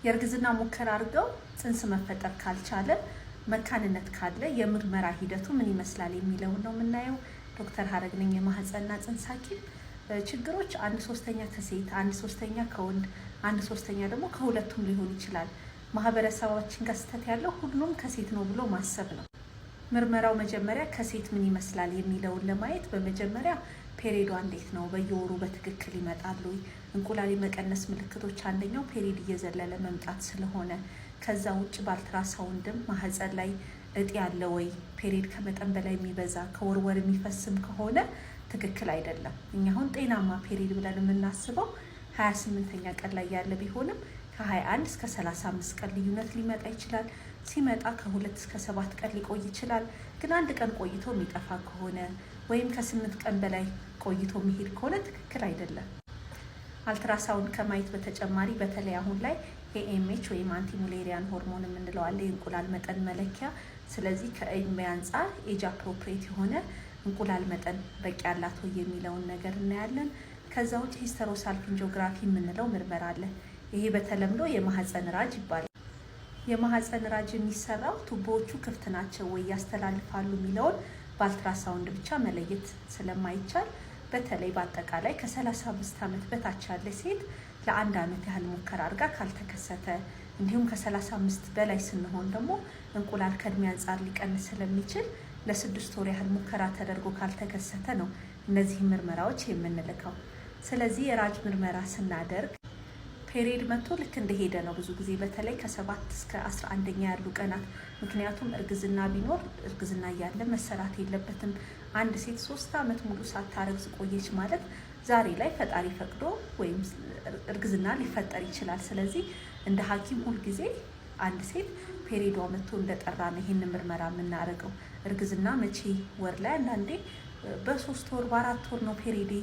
የእርግዝና ሙከራ አድርገው ጽንስ መፈጠር ካልቻለ መካንነት ካለ የምርመራ ሂደቱ ምን ይመስላል የሚለው ነው የምናየው። ዶክተር ሀረግ ነኝ የማህፀንና ጽንስ ሐኪም። ችግሮች 1/3 ከሴት 1/3 ከወንድ 1/3 ደግሞ ከሁለቱም ሊሆን ይችላል። ማህበረሰባችን ጋር ስህተት ያለው ሁሉም ከሴት ነው ብሎ ማሰብ ነው። ምርመራው መጀመሪያ ከሴት ምን ይመስላል የሚለውን ለማየት በመጀመሪያ ፔሪዷ እንዴት ነው፣ በየወሩ በትክክል ይመጣል ወይ? እንቁላል የመቀነስ ምልክቶች አንደኛው ፔሪድ እየዘለለ መምጣት ስለሆነ፣ ከዛ ውጭ በአልትራሳውንድም ማህፀን ላይ እጢ ያለ ወይ፣ ፔሪድ ከመጠን በላይ የሚበዛ ከወርወር የሚፈስም ከሆነ ትክክል አይደለም። እኛ አሁን ጤናማ ፔሪድ ብለን የምናስበው 28ኛ ቀን ላይ ያለ ቢሆንም ከ21 እስከ 35 ቀን ልዩነት ሊመጣ ይችላል። ሲመጣ ከ2 እስከ 7 ቀን ሊቆይ ይችላል። ግን አንድ ቀን ቆይቶ የሚጠፋ ከሆነ ወይም ከ8 ቀን በላይ ቆይቶ የሚሄድ ከሆነ ትክክል አይደለም። አልትራሳውንድ ከማየት በተጨማሪ በተለይ አሁን ላይ ኤኤምኤች ወይም አንቲሙሌሪያን ሆርሞን የምንለው አለ፣ የእንቁላል መጠን መለኪያ። ስለዚህ ከእድሜ አንጻር ኤጅ አፕሮፕሬት የሆነ እንቁላል መጠን በቂ ያላት ወይ የሚለውን ነገር እናያለን። ከዛ ውጭ ሂስተሮሳልፒንጆግራፊ የምንለው ምርመራ አለ። ይሄ በተለምዶ የማህፀን ራጅ ይባላል። የማህፀን ራጅ የሚሰራው ቱቦዎቹ ክፍት ናቸው ወይ ያስተላልፋሉ የሚለውን በአልትራሳውንድ ብቻ መለየት ስለማይቻል በተለይ በአጠቃላይ ከ35 ዓመት በታች ያለ ሴት ለ1 ዓመት ያህል ሙከራ አድርጋ ካልተከሰተ፣ እንዲሁም ከ35 በላይ ስንሆን ደግሞ እንቁላል ከእድሜ አንጻር ሊቀንስ ስለሚችል ለ6 ወር ያህል ሙከራ ተደርጎ ካልተከሰተ ነው እነዚህ ምርመራዎች የምንልከው። ስለዚህ የራጅ ምርመራ ስናደርግ ፔሪድ መጥቶ ልክ እንደሄደ ነው ብዙ ጊዜ በተለይ ከ7 እስከ 11ኛ ያሉ ቀናት። ምክንያቱም እርግዝና ቢኖር እርግዝና እያለ መሰራት የለበትም። አንድ ሴት 3 ዓመት ሙሉ ሳታረግዝ ቆየች ማለት ዛሬ ላይ ፈጣሪ ፈቅዶ ወይም እርግዝና ሊፈጠር ይችላል። ስለዚህ እንደ ሐኪም ሁልጊዜ አንድ ሴት ፔሪዷ መጥቶ እንደጠራ ነው ይህን ምርመራ የምናደርገው። እርግዝና መቼ ወር ላይ አንዳንዴ በ3 ወር በ4 ወር ነው ፔሪዴ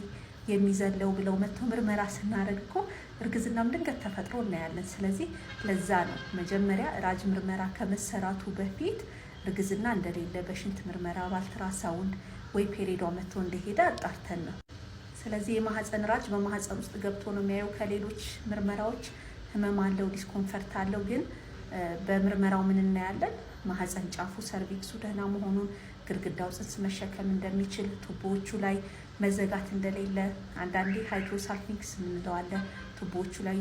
የሚዘለው ብለው መጥቶ ምርመራ ስናደርግ እኮ እርግዝናም ድንገት ተፈጥሮ እናያለን። ስለዚህ ለዛ ነው መጀመሪያ ራጅ ምርመራ ከመሰራቱ በፊት እርግዝና እንደሌለ በሽንት ምርመራ በአልትራሳውንድ ወይ ፔሪዷ መጥቶ እንደሄደ አጣርተን ነው። ስለዚህ የማህፀን ራጅ በማህፀን ውስጥ ገብቶ ነው የሚያየው። ከሌሎች ምርመራዎች ህመም አለው፣ ዲስኮንፈርት አለው። ግን በምርመራው ምን እናያለን? ማህፀን ጫፉ ሰርቪክሱ ደህና መሆኑን፣ ግድግዳው ጽንስ መሸከም እንደሚችል፣ ቱቦዎቹ ላይ መዘጋት እንደሌለ፣ አንዳንዴ ሃይድሮሳልፒንክስ የምንለው አለ፣ ቱቦዎቹ ላይ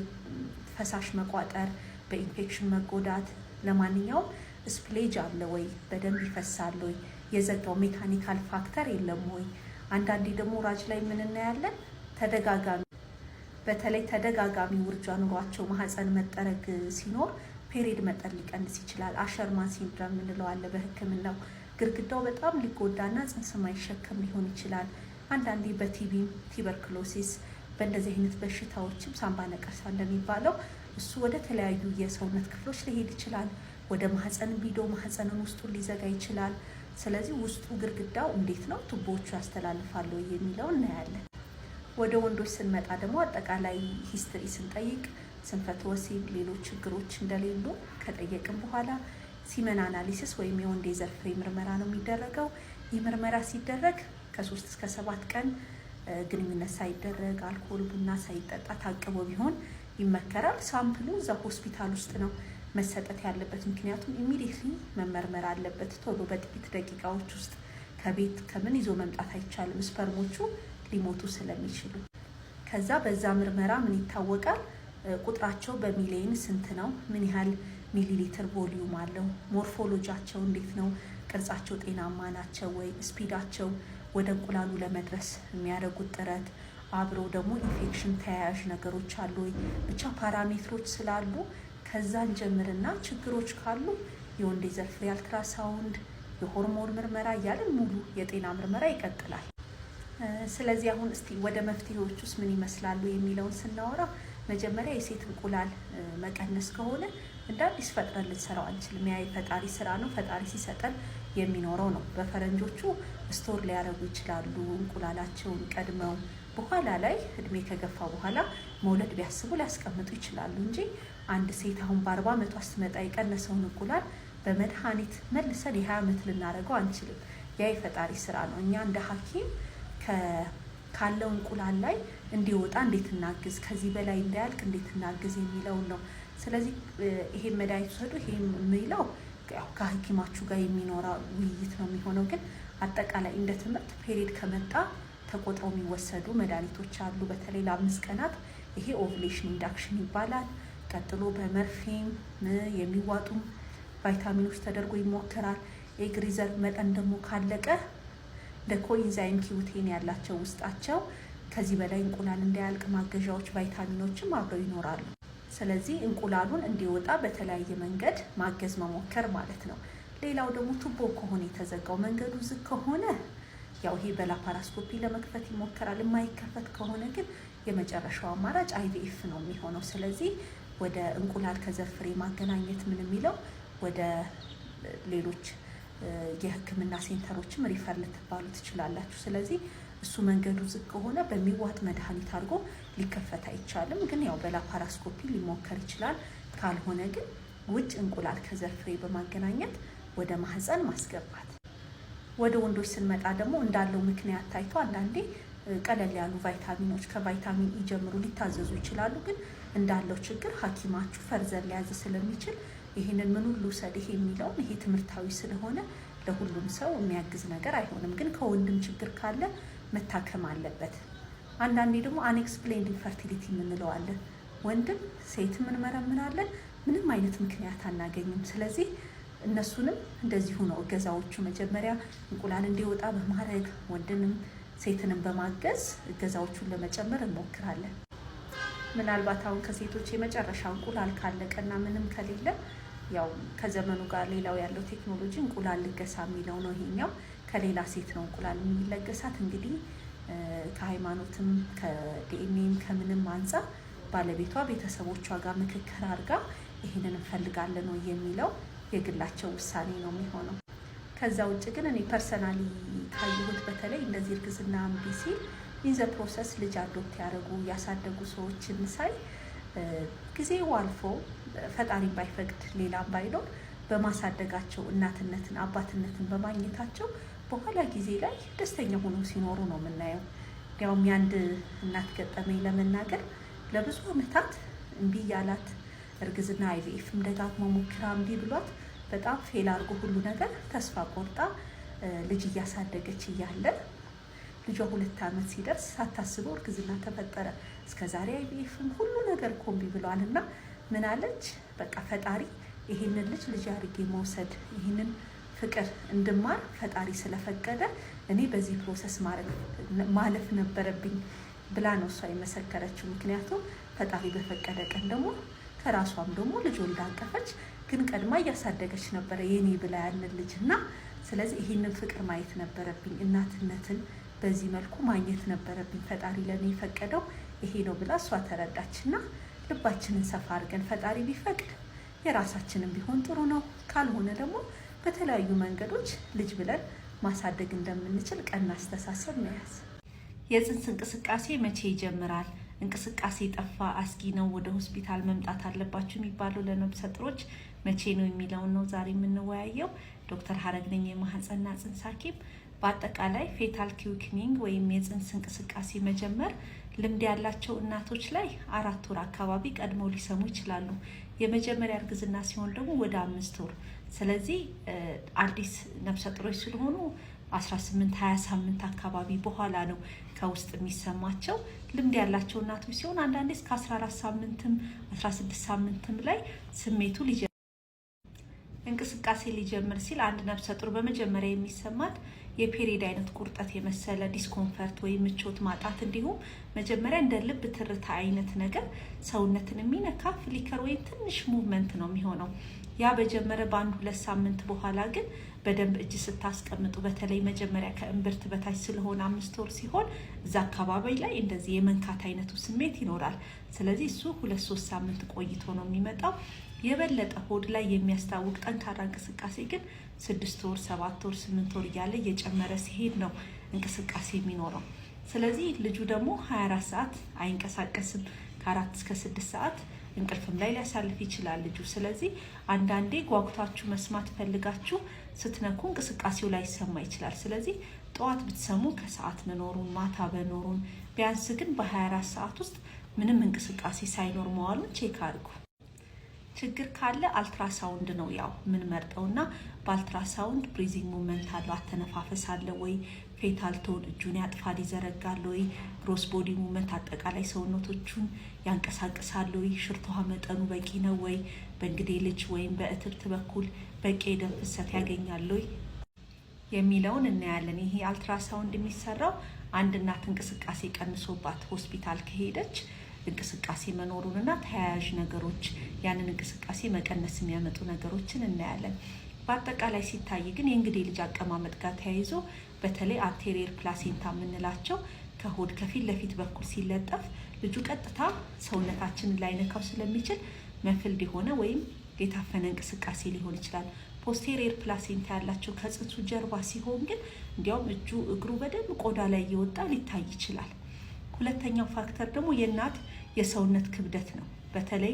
ፈሳሽ መቋጠር፣ በኢንፌክሽን መጎዳት፣ ለማንኛውም ስፕሌጅ አለ ወይ፣ በደንብ ይፈሳል ወይ፣ የዘጋው ሜካኒካል ፋክተር የለም ወይ። አንዳንዴ ደግሞ ራጅ ላይ ምን እናያለን? ተደጋጋሚ በተለይ ተደጋጋሚ ውርጃ ኑሯቸው ማህፀን መጠረግ ሲኖር ፔሪድ መጠን ሊቀንስ ይችላል። አሸርማን ሲንድረም የምንለው አለ በህክምናው። ግድግዳው በጣም ሊጎዳና ጽንስ ማይሸከም ሊሆን ይችላል። አንዳንዴ በቲቪ ቱበርክሎሲስ፣ በእንደዚህ አይነት በሽታዎችም ሳምባ ነቀርሳ እንደሚባለው እሱ ወደ ተለያዩ የሰውነት ክፍሎች ሊሄድ ይችላል። ወደ ማህፀን ቢዶ ማህፀንን ውስጡን ሊዘጋ ይችላል። ስለዚህ ውስጡ ግድግዳው እንዴት ነው፣ ቱቦዎቹ ያስተላልፋሉ የሚለው እናያለን። ወደ ወንዶች ስንመጣ ደግሞ አጠቃላይ ሂስትሪ ስንጠይቅ ስንፈተ ወሲብ፣ ሌሎች ችግሮች እንደሌሉ ከጠየቅን በኋላ ሲመን አናሊሲስ ወይም የወንድ የዘር ፍሬ ምርመራ ነው የሚደረገው። ይህ ምርመራ ሲደረግ ከ3 እስከ 7 ቀን ግንኙነት ሳይደረግ አልኮል፣ ቡና ሳይጠጣ ታቅቦ ቢሆን ይመከራል። ሳምፕሉ እዛ ሆስፒታል ውስጥ ነው መሰጠት ያለበት። ምክንያቱም ኢሚዲየትሊ መመርመር አለበት። ቶሎ በጥቂት ደቂቃዎች ውስጥ ከቤት ከምን ይዞ መምጣት አይቻልም፣ ስፐርሞቹ ሊሞቱ ስለሚችሉ። ከዛ በዛ ምርመራ ምን ይታወቃል? ቁጥራቸው በሚሊየን ስንት ነው? ምን ያህል ሚሊ ሊትር ቮሊዩም አለው? ሞርፎሎጂያቸው እንዴት ነው? ቅርጻቸው ጤናማ ናቸው ወይ? ስፒዳቸው ወደ እንቁላሉ ለመድረስ የሚያደርጉት ጥረት፣ አብረው ደግሞ ኢንፌክሽን ተያያዥ ነገሮች አሉ ወይ? ብቻ ፓራሜትሮች ስላሉ ከዛን ጀምርና ችግሮች ካሉ የወንድ የዘር ፍሬ አልትራሳውንድ፣ የሆርሞን ምርመራ እያለን ሙሉ የጤና ምርመራ ይቀጥላል። ስለዚህ አሁን እስቲ ወደ መፍትሄዎች ውስጥ ምን ይመስላሉ የሚለውን ስናወራ መጀመሪያ የሴት እንቁላል መቀነስ ከሆነ እንደ አዲስ ፈጥረን ልንሰራው አንችልም። ያ የፈጣሪ ስራ ነው። ፈጣሪ ሲሰጠን የሚኖረው ነው። በፈረንጆቹ ስቶር ሊያደርጉ ይችላሉ እንቁላላቸውን ቀድመው፣ በኋላ ላይ እድሜ ከገፋ በኋላ መውለድ ቢያስቡ ሊያስቀምጡ ይችላሉ እንጂ አንድ ሴት አሁን በ40 ዓመቷ ስትመጣ የቀነሰውን እንቁላል በመድኃኒት መልሰን የ20 ዓመት ልናደርገው አንችልም። ያ የፈጣሪ ስራ ነው። እኛ እንደ ሐኪም ካለው እንቁላል ላይ እንዲወጣ እንዴት እናግዝ፣ ከዚህ በላይ እንዳያልቅ እንዴት እናግዝ የሚለውን ነው ስለዚህ ይሄ መድኃኒት ወሰዱ ይሄ የሚለው ከሐኪማችሁ ጋር የሚኖረው ውይይት ነው የሚሆነው። ግን አጠቃላይ እንደ ትምህርት ፔሪድ ከመጣ ተቆጥረው የሚወሰዱ መድኃኒቶች አሉ። በተለይ ለ5 ቀናት ይሄ ኦቭሌሽን ኢንዳክሽን ይባላል። ቀጥሎ በመርፌም የሚዋጡም ቫይታሚኖች ተደርጎ ይሞከራል። ኤግ ሪዘርቭ መጠን ደግሞ ካለቀ እንደ ኮኢንዛይም ኪዩቴን ያላቸው ውስጣቸው ከዚህ በላይ እንቁላል እንዳያልቅ ማገዣዎች ቫይታሚኖችም አብረው ይኖራሉ። ስለዚህ እንቁላሉን እንዲወጣ በተለያየ መንገድ ማገዝ መሞከር ማለት ነው። ሌላው ደግሞ ቱቦ ከሆነ የተዘጋው መንገዱ ዝግ ከሆነ ያው ይሄ በላፓራስኮፒ ለመክፈት ይሞከራል። የማይከፈት ከሆነ ግን የመጨረሻው አማራጭ አይቪኤፍ ነው የሚሆነው። ስለዚህ ወደ እንቁላል ከዘር ፍሬ ማገናኘት ምን የሚለው ወደ ሌሎች የሕክምና ሴንተሮችም ሪፈር ልትባሉ ትችላላችሁ። ስለዚህ እሱ መንገዱ ዝግ ከሆነ በሚዋጥ መድኃኒት አድርጎ ሊከፈት አይቻልም። ግን ያው በላፓራስኮፒ ሊሞከር ይችላል። ካልሆነ ግን ውጭ እንቁላል ከዘር ፍሬ በማገናኘት ወደ ማህፀን ማስገባት። ወደ ወንዶች ስንመጣ ደግሞ እንዳለው ምክንያት ታይቶ አንዳንዴ ቀለል ያሉ ቫይታሚኖች ከቫይታሚን ኢ ጀምሮ ሊታዘዙ ይችላሉ። ግን እንዳለው ችግር ሐኪማችሁ ፈርዘር ሊያዝ ስለሚችል ይህንን ምን ሁሉ ውሰድ ይሄ የሚለውን ይሄ ትምህርታዊ ስለሆነ ለሁሉም ሰው የሚያግዝ ነገር አይሆንም። ግን ከወንድም ችግር ካለ መታከም አለበት። አንዳንዴ ደግሞ አንኤክስፕሌንድ ኢንፈርቲሊቲ የምንለው አለ። ወንድም ሴትም እንመረምራለን፣ ምንም አይነት ምክንያት አናገኝም። ስለዚህ እነሱንም እንደዚሁ ነው እገዛዎቹ መጀመሪያ እንቁላል እንዲወጣ በማድረግ ወንድንም ሴትንም በማገዝ እገዛዎቹን ለመጨመር እንሞክራለን። ምናልባት አሁን ከሴቶች የመጨረሻ እንቁላል ካለቀና ምንም ከሌለ ያው ከዘመኑ ጋር ሌላው ያለው ቴክኖሎጂ እንቁላል ልገሳ የሚለው ነው። ይሄኛው ከሌላ ሴት ነው እንቁላል የሚለገሳት። እንግዲህ ከሃይማኖትም ከዲኤንኤም ከምንም አንጻር ባለቤቷ ቤተሰቦቿ ጋር ምክክር አድርጋ ይሄንን እንፈልጋለን ነው የሚለው የግላቸው ውሳኔ ነው የሚሆነው። ከዛ ውጭ ግን እኔ ፐርሰናሊ ካየሁት በተለይ እንደዚህ እርግዝና እምቢ ሲል ኢን ዘ ፕሮሰስ ልጅ አዶፕት ያደረጉ ያሳደጉ ሰዎችን ሳይ ጊዜው አልፎ ፈጣሪ ባይፈቅድ ሌላም ባይኖር በማሳደጋቸው እናትነትን አባትነትን በማግኘታቸው በኋላ ጊዜ ላይ ደስተኛ ሆነው ሲኖሩ ነው የምናየው። ያውም የአንድ እናት ገጠመኝ ለመናገር ለብዙ ዓመታት እምቢ ያላት እርግዝና አይቪኤፍም ደጋግሞ ሞክራ እምቢ ብሏት በጣም ፌል አድርጎ ሁሉ ነገር ተስፋ ቆርጣ ልጅ እያሳደገች እያለ ልጇ 2 ዓመት ሲደርስ ሳታስበው እርግዝና ተፈጠረ። እስከዛሬ አይቪኤፍም ሁሉ ነገር እኮ እምቢ ብሏል እና ምን አለች፣ በቃ ፈጣሪ ይሄንን ልጅ አድርጌ መውሰድ ይሄንን ፍቅር እንድማር ፈጣሪ ስለፈቀደ እኔ በዚህ ፕሮሰስ ማለፍ ነበረብኝ ብላ ነው እሷ የመሰከረችው። ምክንያቱም ፈጣሪ በፈቀደ ቀን ደግሞ ከራሷም ደግሞ ልጅ ወልዳ አቀፈች። ግን ቀድማ እያሳደገች ነበረ የኔ ብላ ያንን ልጅ እና ስለዚህ ይሄንን ፍቅር ማየት ነበረብኝ፣ እናትነትን በዚህ መልኩ ማግኘት ነበረብኝ፣ ፈጣሪ ለኔ የፈቀደው ይሄ ነው ብላ እሷ ተረዳችና ልባችንን ሰፋ አድርገን ፈጣሪ ቢፈቅድ የራሳችንን ቢሆን ጥሩ ነው፣ ካልሆነ ደግሞ በተለያዩ መንገዶች ልጅ ብለን ማሳደግ እንደምንችል ቀና አስተሳሰብ መያዝ። የጽንስ እንቅስቃሴ መቼ ይጀምራል? እንቅስቃሴ ጠፋ፣ አስጊ ነው፣ ወደ ሆስፒታል መምጣት አለባችሁ የሚባለው ለነፍሰ ጡሮች መቼ ነው የሚለውን ነው ዛሬ የምንወያየው። ዶክተር ሀረግ ነኝ፣ የማህፀንና ጽንስ ሐኪም። በአጠቃላይ ፌታል ኪውክኒንግ ወይም የጽንስ እንቅስቃሴ መጀመር ልምድ ያላቸው እናቶች ላይ 4 ወር አካባቢ ቀድመው ሊሰሙ ይችላሉ። የመጀመሪያ እርግዝና ሲሆን ደግሞ ወደ 5 ወር። ስለዚህ አዲስ ነፍሰ ጡሮች ስለሆኑ 18-20 ሳምንት አካባቢ በኋላ ነው ከውስጥ የሚሰማቸው። ልምድ ያላቸው እናቶች ሲሆን አንዳንዴ እስከ 14 ሳምንትም 16 ሳምንትም ላይ ስሜቱ እንቅስቃሴ ሊጀምር ሲል አንድ ነፍሰ ጡር በመጀመሪያ የሚሰማት የፔሪድ አይነት ቁርጠት የመሰለ ዲስኮምፈርት ወይም ምቾት ማጣት፣ እንዲሁም መጀመሪያ እንደ ልብ ትርታ አይነት ነገር ሰውነትን የሚነካ ፍሊከር ወይም ትንሽ ሙቭመንት ነው የሚሆነው። ያ በጀመረ በ1-2 ሳምንት በኋላ ግን በደንብ እጅ ስታስቀምጡ በተለይ መጀመሪያ ከእምብርት በታች ስለሆነ 5 ወር ሲሆን እዛ አካባቢ ላይ እንደዚህ የመንካት አይነቱ ስሜት ይኖራል። ስለዚህ እሱ 2-3 ሳምንት ቆይቶ ነው የሚመጣው። የበለጠ ሆድ ላይ የሚያስታውቅ ጠንካራ እንቅስቃሴ ግን 6 ወር፣ 7 ወር፣ 8 ወር እያለ እየጨመረ ሲሄድ ነው እንቅስቃሴ የሚኖረው። ስለዚህ ልጁ ደግሞ 24 ሰዓት አይንቀሳቀስም። ከ4 እስከ 6 ሰዓት እንቅልፍም ላይ ሊያሳልፍ ይችላል ልጁ። ስለዚህ አንዳንዴ ጓጉታችሁ መስማት ፈልጋችሁ ስትነኩ እንቅስቃሴው ላይ ይሰማ ይችላል። ስለዚህ ጠዋት ብትሰሙ ከሰዓት መኖሩን ማታ በኖሩን ቢያንስ ግን በ24 ሰዓት ውስጥ ምንም እንቅስቃሴ ሳይኖር መዋሉን ቼክ አድርጉ። ችግር ካለ አልትራሳውንድ ነው ያው ምን መርጠውና በአልትራሳውንድ ብሪዚንግ ሙቭመንት አለው፣ አተነፋፈስ አለ ወይ፣ ፌታል ቶን እጁን ያጥፋል ይዘረጋል ወይ፣ ግሮስ ቦዲ ሙቭመንት አጠቃላይ ሰውነቶቹን ያንቀሳቅሳል ወይ፣ ሽርት ውሃ መጠኑ በቂ ነው ወይ፣ በእንግዴ ልጅ ወይም በእትብት በኩል በቂ የደም ፍሰት ያገኛል ወይ የሚለውን እናያለን። ይሄ አልትራሳውንድ የሚሰራው አንድ እናት እንቅስቃሴ ቀንሶባት ሆስፒታል ከሄደች እንቅስቃሴ መኖሩንና ተያያዥ ነገሮች ያንን እንቅስቃሴ መቀነስ የሚያመጡ ነገሮችን እናያለን። በአጠቃላይ ሲታይ ግን የእንግዴ ልጅ አቀማመጥ ጋር ተያይዞ በተለይ አንቴሪየር ፕላሴንታ የምንላቸው ከሆድ ከፊት ለፊት በኩል ሲለጠፍ ልጁ ቀጥታ ሰውነታችንን ላይነካው ስለሚችል መፍልድ የሆነ ወይም የታፈነ እንቅስቃሴ ሊሆን ይችላል። ፖስቴሪየር ፕላሴንታ ያላቸው ከጽንሱ ጀርባ ሲሆን ግን እንዲያውም እጁ እግሩ በደንብ ቆዳ ላይ እየወጣ ሊታይ ይችላል። ሁለተኛው ፋክተር ደግሞ የእናት የሰውነት ክብደት ነው። በተለይ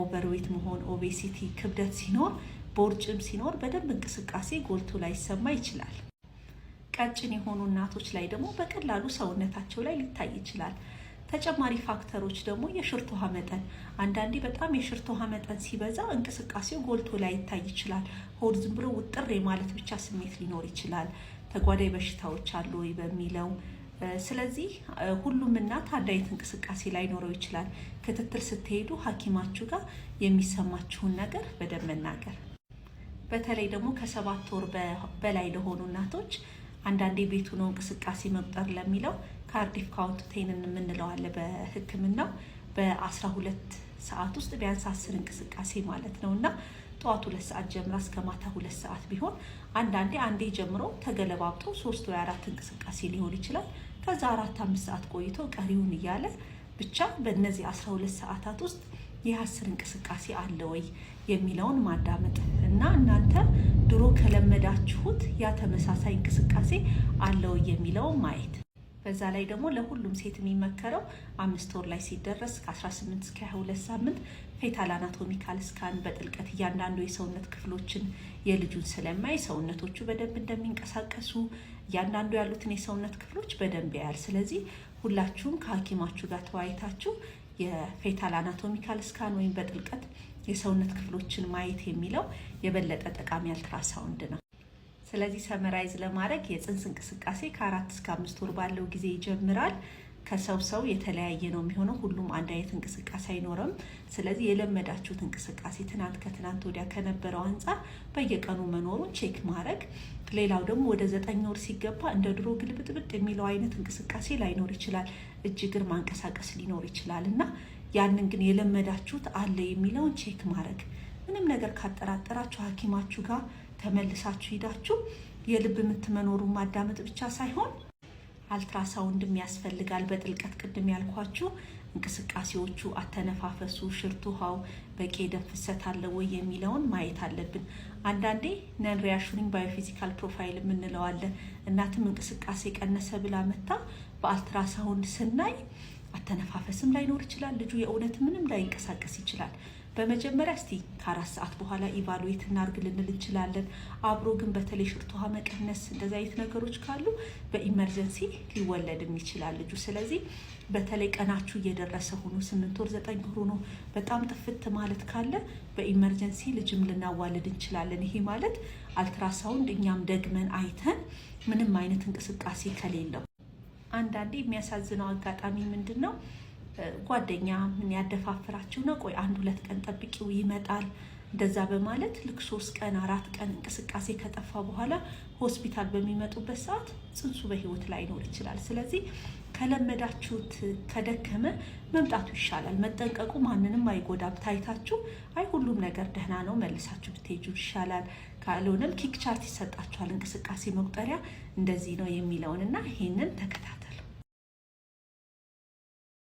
ኦቨርዌት መሆን፣ ኦቤሲቲ፣ ክብደት ሲኖር፣ ቦርጭም ሲኖር በደንብ እንቅስቃሴ ጎልቶ ላይ ይሰማ ይችላል። ቀጭን የሆኑ እናቶች ላይ ደግሞ በቀላሉ ሰውነታቸው ላይ ሊታይ ይችላል። ተጨማሪ ፋክተሮች ደግሞ የሽርት ውሃ መጠን፣ አንዳንዴ በጣም የሽርት ውሃ መጠን ሲበዛ እንቅስቃሴው ጎልቶ ላይ ይታይ ይችላል። ሆድ ዝም ብሎ ውጥር የማለት ብቻ ስሜት ሊኖር ይችላል። ተጓዳኝ በሽታዎች አሉ ወይ በሚለው ስለዚህ ሁሉም እናት አንድ አይነት እንቅስቃሴ ላይኖረው ይችላል። ክትትል ስትሄዱ ሐኪማችሁ ጋር የሚሰማችሁን ነገር በደንብ መናገር። በተለይ ደግሞ ከ7 ወር በላይ ለሆኑ እናቶች አንዳንዴ ቤቱ ነው እንቅስቃሴ መቁጠር ለሚለው ካርዲፍ ካውንት ቴን የምንለው አለ በሕክምናው በ12 ሰዓት ውስጥ ቢያንስ 10 እንቅስቃሴ ማለት ነው እና ጠዋት 2 ሰዓት ጀምራ እስከ ማታ 2 ሰዓት ቢሆን አንዴ ጀምሮ ተገለባብጦ 3 ወይ 4 እንቅስቃሴ ሊሆን ይችላል። ከዛ 4-5 ሰዓት ቆይቶ ቀሪውን እያለ ብቻ በእነዚህ 12 ሰዓታት ውስጥ የ10 እንቅስቃሴ አለ ወይ የሚለውን ማዳመጥ እና እናንተ ድሮ ከለመዳችሁት ያ ተመሳሳይ እንቅስቃሴ አለ ወይ የሚለውን ማየት። በዛ ላይ ደግሞ ለሁሉም ሴት የሚመከረው 5 ወር ላይ ሲደረስ ከ18 እስከ 22 ሳምንት ፌታል አናቶሚካል ስካን በጥልቀት እያንዳንዱ የሰውነት ክፍሎችን የልጁን ስለማይ ሰውነቶቹ በደንብ እንደሚንቀሳቀሱ እያንዳንዱ ያሉትን የሰውነት ክፍሎች በደንብ ያያል። ስለዚህ ሁላችሁም ከሐኪማችሁ ጋር ተወያይታችሁ የፌታል አናቶሚካል ስካን ወይም በጥልቀት የሰውነት ክፍሎችን ማየት የሚለው የበለጠ ጠቃሚ አልትራሳውንድ ነው። ስለዚህ ሰመራይዝ ለማድረግ የጽንስ እንቅስቃሴ ከ4 እስከ 5 ወር ባለው ጊዜ ይጀምራል። ከሰው የተለያየ ነው የሚሆነው። ሁሉም አንድ አይነት እንቅስቃሴ አይኖርም። ስለዚህ የለመዳችሁት እንቅስቃሴ ከትናንት ወዲያ ከነበረው አንጻር በየቀኑ መኖሩን ቼክ ማድረግ። ሌላው ደግሞ ወደ 9 ወር ሲገባ እንደ ድሮ ግልብጥብጥ የሚለው አይነት እንቅስቃሴ ላይኖር ይችላል። እጅ እግር ማንቀሳቀስ ሊኖር ይችላል እና ያንን ግን የለመዳችሁት አለ የሚለውን ቼክ ማድረግ። ምንም ነገር ካጠራጠራችሁ ሐኪማችሁ ጋር ተመልሳችሁ ሄዳችሁ የልብ ምት መኖሩን ማዳመጥ ብቻ ሳይሆን አልትራሳውንድም ያስፈልጋል። በጥልቀት ቅድም ያልኳችሁ እንቅስቃሴዎቹ፣ አተነፋፈሱ፣ ሽርት ውሃው በቂ የደም ፍሰት አለ ወይ የሚለውን ማየት አለብን። አንዳንዴ ነን ሪያሹሪንግ ባዮፊዚካል ፕሮፋይል የምንለው አለ። እናትም እንቅስቃሴ ቀነሰ ብላ መታ በአልትራሳውንድ ስናይ አተነፋፈስም ላይኖር ይችላል። ልጁ የእውነት ምንም ላይንቀሳቀስ ይችላል። በመጀመሪያ እስቲ ከ4 ሰዓት በኋላ ኢቫሉዌት እናርግ ልንል እንችላለን። አብሮ ግን በተለይ ሽርት ውሃ መቀነስ እንደዛ አይነት ነገሮች ካሉ በኢመርጀንሲ ሊወለድም ይችላል ልጁ። ስለዚህ በተለይ ቀናችሁ እየደረሰ ሆኖ 8 ወር 9 ወር ሆኖ በጣም ጥፍት ማለት ካለ በኢመርጀንሲ ልጅም ልናዋልድ እንችላለን። ይሄ ማለት አልትራሳውንድ እኛም ደግመን አይተን ምንም አይነት እንቅስቃሴ ከሌለው። አንዳንዴ የሚያሳዝነው አጋጣሚ ምንድን ነው? ጓደኛ ምን ያደፋፍራችሁ ነው፣ ቆይ 1-2 ቀን ጠብቂው ይመጣል፣ እንደዛ በማለት ልክ 3 ቀን 4 ቀን እንቅስቃሴ ከጠፋ በኋላ ሆስፒታል በሚመጡበት ሰዓት ጽንሱ በህይወት ላይኖር ይችላል። ስለዚህ ከለመዳችሁት ከደከመ መምጣቱ ይሻላል። መጠንቀቁ ማንንም አይጎዳም። ታይታችሁ አይ ሁሉም ነገር ደህና ነው መልሳችሁ ብትሄጁ ይሻላል። ካልሆነም ኪክ ቻርት ይሰጣችኋል፣ እንቅስቃሴ መቁጠሪያ እንደዚህ ነው የሚለውንና ይሄንን ተከታተሉ።